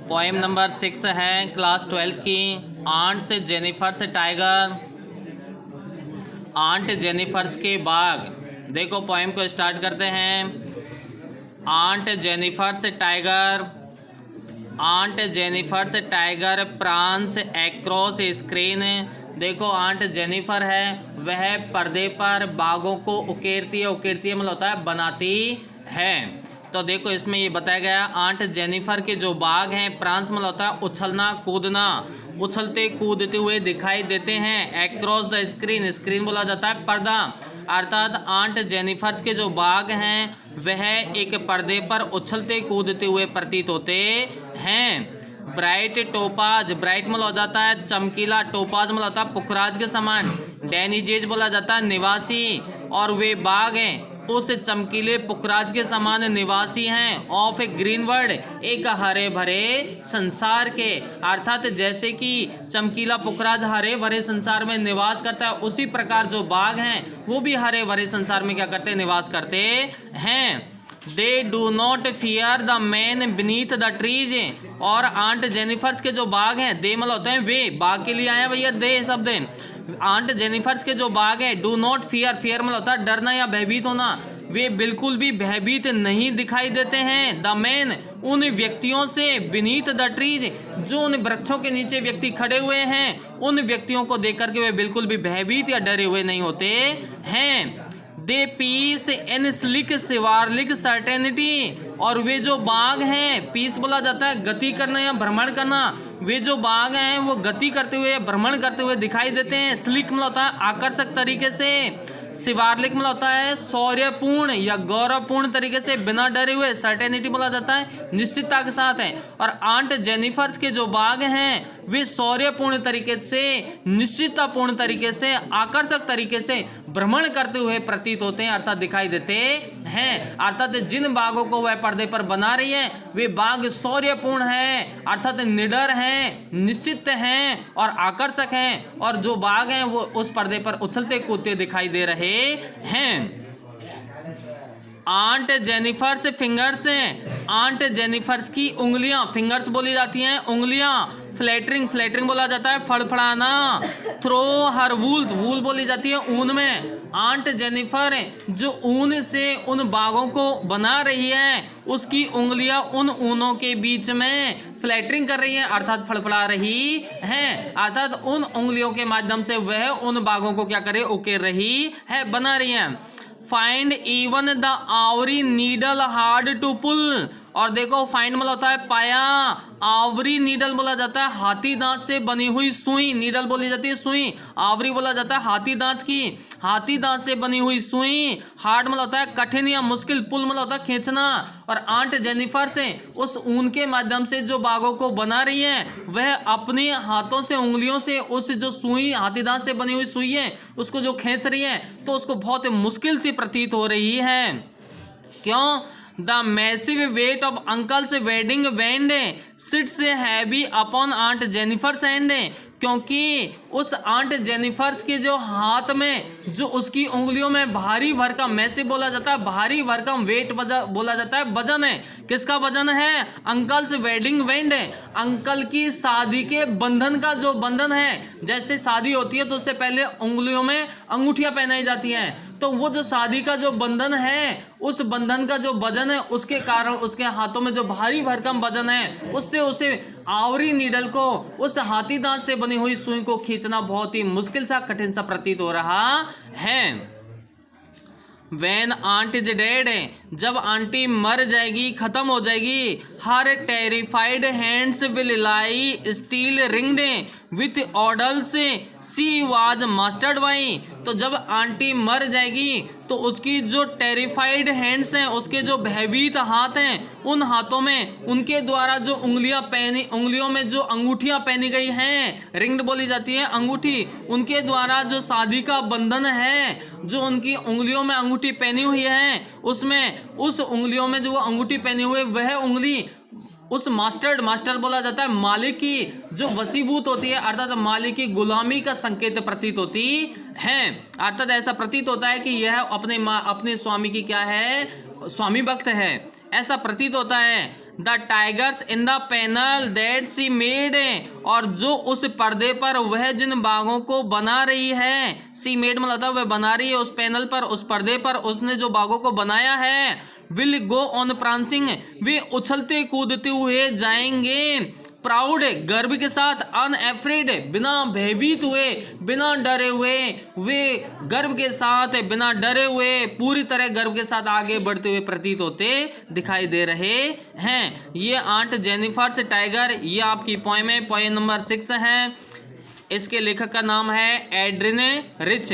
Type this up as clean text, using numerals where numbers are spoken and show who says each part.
Speaker 1: Poem number 6 है class 12 की, aunt से जेनिफर से टाइगर। आंट जेनिफर्स के बाग। देखो पोएम को स्टार्ट करते हैं। आंट जेनिफर से टाइगर, आंट जेनिफर से टाइगर प्रांस एक्रॉस स्क्रीन। देखो आंट जेनिफर है वह पर्दे पर बागों को उकेरती है, उकेरती है मतलब होता है बनाती है। तो देखो इसमें ये बताया गया आंट जेनिफर के जो बाग हैं, प्रांस मतलब होता है उछलना कूदना, उछलते कूदते हुए दिखाई देते हैं। एक्रॉस द स्क्रीन, स्क्रीन बोला जाता है पर्दा, अर्थात आंट जेनिफर्स के जो बाग हैं वह एक पर्दे पर उछलते कूदते हुए प्रतीत होते हैं। ब्राइट टोपाज, ब्राइट मतलब हो जाता है चमकीला, टोपाज मतलब होता है पुखराज के समान, डेनिजेज बोला जाता है निवासी, और वे बाग हैं उस चमकीले पुखराज के समान निवासी हैं। ऑफ ए ग्रीन वर्ल्ड, एक हरे भरे संसार के, अर्थात जैसे कि चमकीला पुखराज हरे भरे संसार में निवास करता है, उसी प्रकार जो बाग हैं वो भी हरे भरे संसार में क्या करते हैं, निवास करते हैं। They do not fear the man beneath the trees, और आंट जेनिफर्स के जो बाग हैं, दे मतलब होते हैं वे, बाग के लिए आया भैया दे शब्द। आंट जेनिफर्स के जो बाग हैं, डू नॉट फियर, फियर मतलब होता है डरना या भयभीत होना, वे बिल्कुल भी भयभीत नहीं दिखाई देते हैं। द मैन, उन व्यक्तियों से, बीनीथ द ट्रीज, जो उन वृक्षों के नीचे व्यक्ति खड़े हुए हैं, उन व्यक्तियों को देख करके वे बिल्कुल भी भयभीत या डरे हुए नहीं होते हैं। दे पीस इन स्लिक शिवार्लिक सर्टेनिटी, और वे जो बाग हैं, पीस बोला जाता है गति करना या भ्रमण करना, वे जो बाग हैं वो गति करते हुए भ्रमण करते हुए दिखाई देते हैं। स्लिक मतलब होता है आकर्षक तरीके से, शिवार्लिक मतलब होता है शौर्यपूर्ण या गौरवपूर्ण तरीके से, बिना डरे हुए, सर्टेनिटी बोला जाता है निश्चितता के साथ है। और आंट जेनिफर्स के जो बाग हैं वे शौर्यपूर्ण तरीके से, निश्चिततापूर्ण तरीके से, आकर्षक तरीके से भ्रमण करते हुए प्रतीत होते हैं, अर्थात दिखाई देते हैं। अर्थात जिन बागों को वह पर्दे पर बना रही है वे बाग शौर्यपूर्ण हैं, अर्थात निडर हैं, निश्चित हैं और आकर्षक हैं, और जो बाग हैं वो उस पर्दे पर उछलते कूदते दिखाई दे रहे हैं। आंट जेनिफर्स फिंगर्स हैं, आंट जेनिफर्स की उंगलियां, फिंगर्स बोली जाती हैं उंगलियां। फ्लैटरिंग, फ्लैटरिंग बोला जाता है फड़फड़ाना। थ्रो हर वूल, वूल बोली जाती है ऊन में। आंट जेनिफर जो ऊन से उन बागों को बना रही है, उसकी उंगलियां उन ऊनों के बीच में फ्लैटरिंग कर रही हैं, अर्थात फड़फड़ा रही हैं, अर्थात उन उंगलियों के माध्यम से वह उन बागों को क्या करे, उकेर रही है, बना रही है। Find even the ivory needle hard to pull, और देखो फाइंड मतलब होता है पाया, आवरी नीडल बोला जाता है हाथी दांत से बनी हुई सुई, नीडल बोली जाती है सुई, आवरी बोला जाता है हाथी दांत की, हाथी दांत से बनी हुई सुई। हार्ड मतलब होता है कठिन या मुश्किल, पुल मतलब होता है खींचना। और आंट जेनिफर से उस ऊन के माध्यम से जो बागों को बना रही है वह अपने हाथों से, उंगलियों से उस जो सुई, हाथी दांत से बनी हुई सुई है उसको जो खींच रही है तो उसको बहुत मुश्किल सी प्रतीत हो रही है। क्यों? The massive weight of uncle's wedding band sits heavy upon aunt Jennifer's hand, क्योंकि उस आंट जेनिफर्स के जो हाथ में, जो उसकी उंगलियों में भारी भरकम, मैसिव बोला जाता है भारी भरकम, वेट बोला जाता है वजन है। किसका वजन है? अंकल्स वेडिंग बैंड, अंकल की शादी के बंधन का जो बंधन है, जैसे शादी होती है तो उससे पहले उंगलियों में अंगूठियां पहनाई जाती हैं, तो वो जो शादी का जो बंधन है उस बंधन का जो वजन है उसके कारण उसके हाथों में जो भारी भरकम वजन है उससे उसे आवरी नीडल को, उस हाथी दांत से बनी हुई सुई को खींचना बहुत ही मुश्किल सा, कठिन सा प्रतीत हो रहा है। When aunt is dead, जब आंटी मर जाएगी, खत्म हो जाएगी, her terrified hands will lie still ringed with ordeals she was mastered by, तो जब आंटी मर जाएगी तो उसकी जो टेरिफाइड हैंड्स हैं, उसके जो भयभीत हाथ हैं, उन हाथों में उनके द्वारा जो उंगलियां पहनी, उंगलियों में जो अंगूठियां पहनी गई हैं, रिंग्ड बोली जाती है अंगूठी, उनके द्वारा जो शादी का बंधन है, जो उनकी उंगलियों में अंगूठी पहनी हुई है, उसमें उस उंगलियों में जो वो अंगूठी पहनी हुई वह उंगली उस मास्टर बोला जाता है मालिक की जो वसीभूत होती है, अर्थात मालिक की गुलामी का संकेत प्रतीत होती है। अर्थात ऐसा प्रतीत होता है कि यह अपने स्वामी की क्या है, स्वामी भक्त है, ऐसा प्रतीत होता है। The tigers in the panel that C made, और जो उस पर्दे पर वह जिन बाघों को बना रही है, सी मेड मतलब था वह बना रही है, उस पैनल पर, उस पर्दे पर उसने जो बाघों को बनाया है, विल गो ऑन प्रांसिंग, वे उछलते कूदते हुए जाएंगे, प्राउड गर्व के साथ, अनएफ्रेड बिना भयभीत हुए, बिना डरे हुए, वे गर्व के साथ बिना डरे हुए पूरी तरह गर्व के साथ आगे बढ़ते हुए प्रतीत होते दिखाई दे रहे हैं। ये आंट जेनिफर्स टाइगर, ये आपकी पोएम है, पोएम नंबर 6 है। इसके लेखक का नाम है एड्रिने रिच।